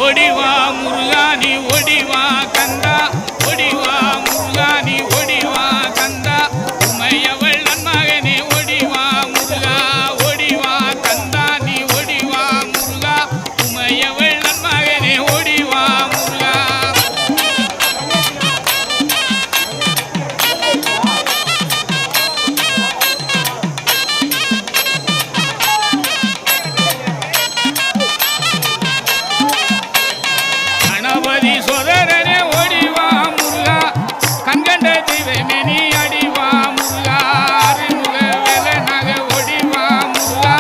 ஓடிவா முருகா நீ ஓடிவா கந்தா ஓடிவா முருகா நீ ஓடிவா கந்தா உமையவள் நன்மகனே ஓடிவா முருகா ஓடிவா கந்தா நீ ஓடிவா முருகா உமையவள் நன்மகனே ஓடிவா முருகா கணபதி சோதரனே ஓடிவா முருகா கண்கண்ட தெய்வமே நீ அடிவா முருகா அருமுக வேலனாக ஓடிவா முருகா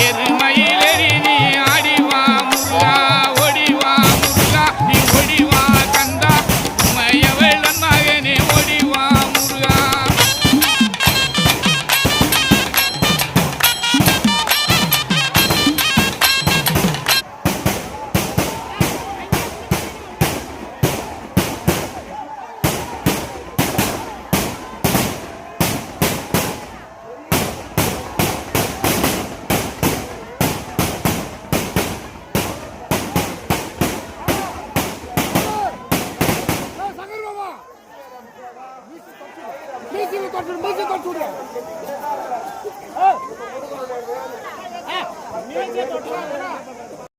எருமையிலேறி நீ ஆடிவா முருகா ஓடிவா முருகா நீ ஓடிவா கந்தா உமையவள் நன்மகனே ஓடிவா முருகா Music